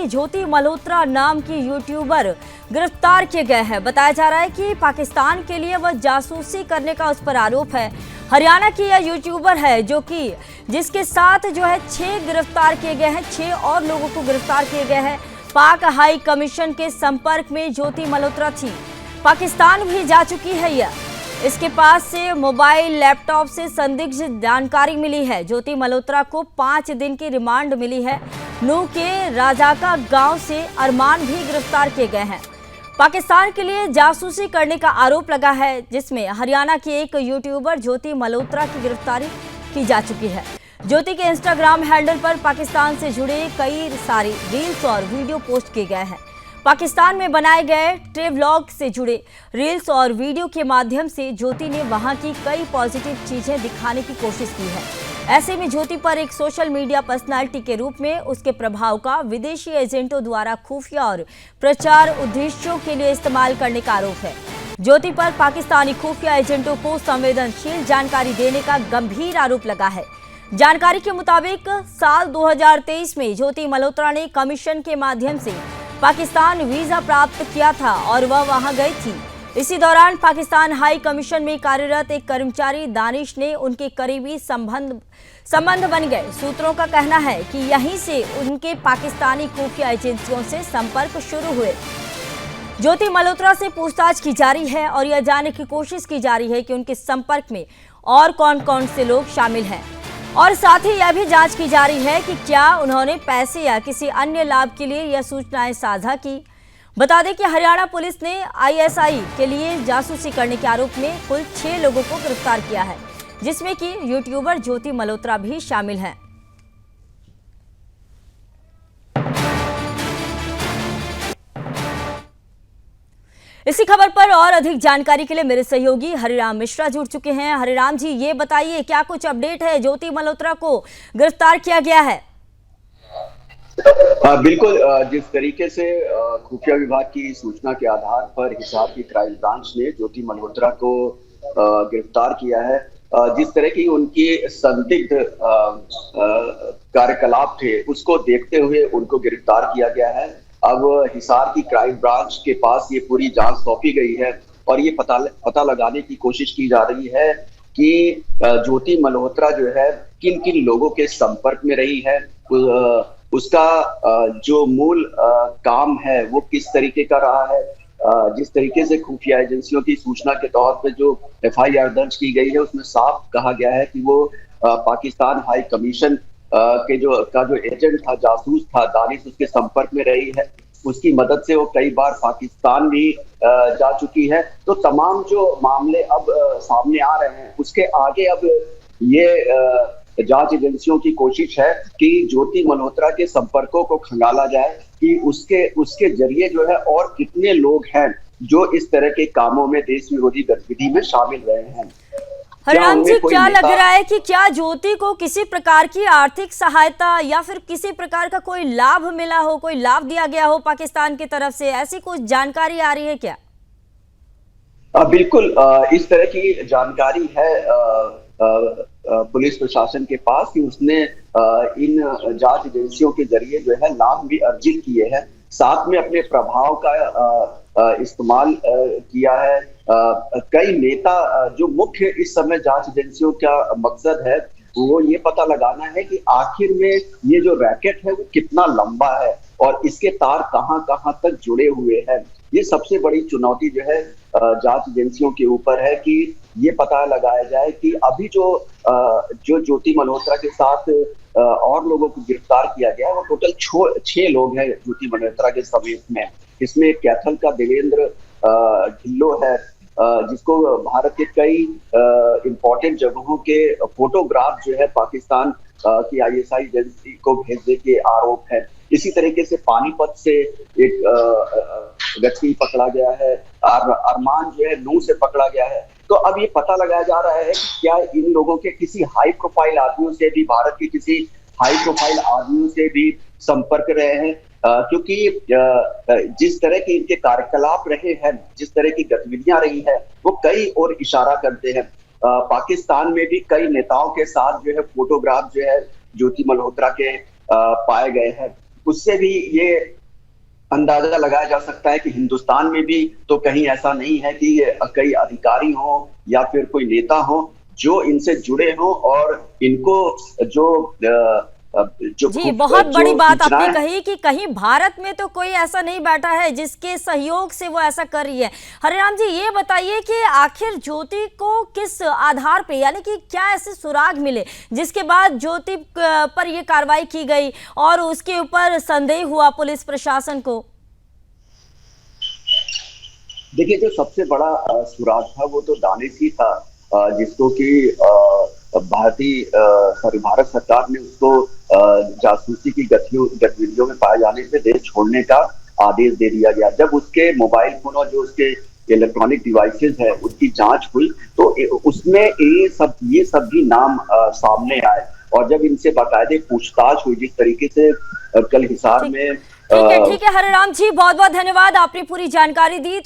कि ज्योति मल्होत्रा नाम की यूट्यूबर गिरफ्तार किए गए हैं। बताया जा रहा है कि पाकिस्तान के लिए वह जासूसी करने का उस पर आरोप है। हरियाणा की यह यूट्यूबर है जिसके साथ जो है 6 गिरफ्तार किए गए हैं, 6 और लोगों को गिरफ्तार किए गए हैं। पाक हाई कमीशन के संपर्क में ज्योति मल्होत्रा थी, पाकिस्तान भी जा चुकी है यह। इसके पास से मोबाइल, लैपटॉप से संदिग्ध जानकारी मिली है। ज्योति मल्होत्रा को 5 दिन की रिमांड मिली है। नूह के राजाका गांव से अरमान भी गिरफ्तार किए गए हैं। पाकिस्तान के लिए जासूसी करने का आरोप लगा है, जिसमें हरियाणा की एक यूट्यूबर ज्योति मल्होत्रा की गिरफ्तारी की जा चुकी है। ज्योति के इंस्टाग्राम हैंडल पर पाकिस्तान से जुड़े कई सारी रील्स और वीडियो पोस्ट किए गए हैं। पाकिस्तान में बनाए गए ट्रेवलॉग से जुड़े रील्स और वीडियो के माध्यम से ज्योति ने वहां की कई पॉजिटिव चीजें दिखाने की कोशिश की है। ऐसे में ज्योति पर एक सोशल मीडिया पर्सनालिटी के रूप में उसके प्रभाव का विदेशी एजेंटों द्वारा खुफिया और प्रचार उद्देश्यों के लिए इस्तेमाल करने का आरोप है। ज्योति पर पाकिस्तानी खुफिया एजेंटों को संवेदनशील जानकारी देने का गंभीर आरोप लगा है। जानकारी के मुताबिक साल 2023 में ज्योति मल्होत्रा ने कमीशन के माध्यम से पाकिस्तान वीजा प्राप्त किया था और वह वहां गई थी। इसी दौरान पाकिस्तान हाई कमीशन में कार्यरत एक कर्मचारी दानिश ने उनके करीबी संबंध बन गए। सूत्रों का कहना है कि यहीं से उनके पाकिस्तानी खुफिया एजेंसियों से संपर्क शुरू हुए। ज्योति मल्होत्रा से पूछताछ की जा रही है और यह जानने की कोशिश की जा रही है कि उनके संपर्क में और कौन कौन से लोग शामिल हैं, और साथ ही यह भी जांच की जा रही है कि क्या उन्होंने पैसे या किसी अन्य लाभ के लिए यह सूचनाएं साझा की। बता दें कि हरियाणा पुलिस ने आईएसआई के लिए जासूसी करने के आरोप में कुल 6 लोगों को गिरफ्तार किया है, जिसमें कि यूट्यूबर ज्योति मल्होत्रा भी शामिल हैं। इसी खबर पर और अधिक जानकारी के लिए मेरे सहयोगी हरिराम मिश्रा जुड़ चुके हैं। हरिराम जी, ये बताइए क्या कुछ अपडेट है? ज्योति मल्होत्रा को गिरफ्तार किया गया है। बिल्कुल, जिस तरीके से खुफिया विभाग की सूचना के आधार पर हिसार की क्राइम ब्रांच ने ज्योति मल्होत्रा को गिरफ्तार किया है, जिस तरह की उनकी संदिग्ध कार्यकलाप थे उसको देखते हुए उनको गिरफ्तार किया गया है। अब हिसार की क्राइम ब्रांच के पास ये पूरी जांच सौंपी गई है और ये पता लगाने की कोशिश की जा रही है कि ज्योति मल्होत्रा जो है किन किन लोगों के संपर्क में रही है, उसका जो मूल काम है वो किस तरीके का रहा है। जिस तरीके से खुफिया एजेंसियों की सूचना के तौर पे जो FIR दर्ज की गई है उसमें साफ कहा गया है कि वो पाकिस्तान हाई कमीशन के जो एजेंट था, जासूस था, दानिश उसके संपर्क में रही है। उसकी मदद से वो कई बार पाकिस्तान भी जा चुकी है। तो तमाम जो मामले अब सामने आ रहे हैं उसके आगे अब ये जांच एजेंसियों की कोशिश है कि ज्योति मल्होत्रा के संपर्कों को खंगाला जाए कि उसके जरिए जो है और कितने लोग हैं जो इस तरह के कामों में, देश विरोधी गतिविधि में शामिल रहे हैं। हरिराम जी, क्या लग रहा है कि क्या ज्योति को किसी प्रकार की आर्थिक सहायता या फिर किसी प्रकार का कोई लाभ मिला हो, कोई लाभ दिया गया हो पाकिस्तान की तरफ से? ऐसी कुछ जानकारी आ रही है क्या? बिल्कुल, इस तरह की जानकारी है पुलिस प्रशासन के पास कि उसने इन जांच एजेंसियों के जरिए जो है लाभ भी अर्जित किए हैं, साथ में अपने प्रभाव का इस्तेमाल किया है। कई नेता जो मुख्य इस समय जांच एजेंसियों का मकसद है वो ये पता लगाना है कि आखिर में ये जो रैकेट है वो कितना लंबा है और इसके तार कहां कहां तक जुड़े हुए हैं। ये सबसे बड़ी चुनौती जो है जांच एजेंसियों के ऊपर है कि ये पता लगाया जाए कि अभी जो ज्योति मल्होत्रा के साथ और लोगों को गिरफ्तार किया गया है वो टोटल 6 लोग हैं ज्योति मल्होत्रा के समेत में। इसमें कैथल का देवेंद्र ढिल्लो है, जिसको भारत के कई इंपॉर्टेंट जगहों के फोटोग्राफ जो है पाकिस्तान की ISI एजेंसी को भेजने के आरोप है। इसी तरीके से पानीपत से एक व्यक्ति पकड़ा गया है, अरमान जो है नूह से पकड़ा गया है। तो अब ये पता लगाया जा रहा है कि क्या इन लोगों के किसी हाई प्रोफाइल आदमियों से भी, भारत के किसी हाई प्रोफाइल आदमियों से भी संपर्क रहे हैं, क्योंकि जिस तरह के इनके कार्यकलाप रहे हैं, जिस तरह की गतिविधियां रही है वो कई और इशारा करते हैं। पाकिस्तान में भी कई नेताओं के साथ जो है फोटोग्राफ जो है ज्योति मल्होत्रा के पाए गए हैं। उससे भी ये अंदाजा लगाया जा सकता है कि हिंदुस्तान में भी तो कहीं ऐसा नहीं है कि कई अधिकारी हो या फिर कोई नेता हो जो इनसे जुड़े हो और इनको जो जी, बहुत बड़ी बात आपने सूचनाएं कही कि कहीं भारत में तो कोई ऐसा नहीं बैठा है जिसके सहयोग से वो ऐसा कर रही है। हरिराम जी, ये बताइए कि आखिर ज्योति को किस आधार पे, यानी कि क्या ऐसे सुराग मिले जिसके बाद ज्योति पर ये कार्रवाई की गई और उसके ऊपर संदेह हुआ पुलिस प्रशासन को? देखिए, जो सबसे बड़ा सुराग था वो तो दानिश ही था, जिसको कि भारत सरकार ने उसको जासूसी की गतिविधियों में पाए जाने से देश छोड़ने का आदेश दे दिया गया। जब उसके मोबाइल फोन और जो उसके इलेक्ट्रॉनिक डिवाइसेस है उसकी जांच हुई तो उसमें ये सब भी नाम सामने आए, और जब इनसे बाकायदे पूछताछ हुई जिस तरीके से कल हिसार में ठीक है हरिराम जी, बहुत बहुत धन्यवाद, आपने पूरी जानकारी दी।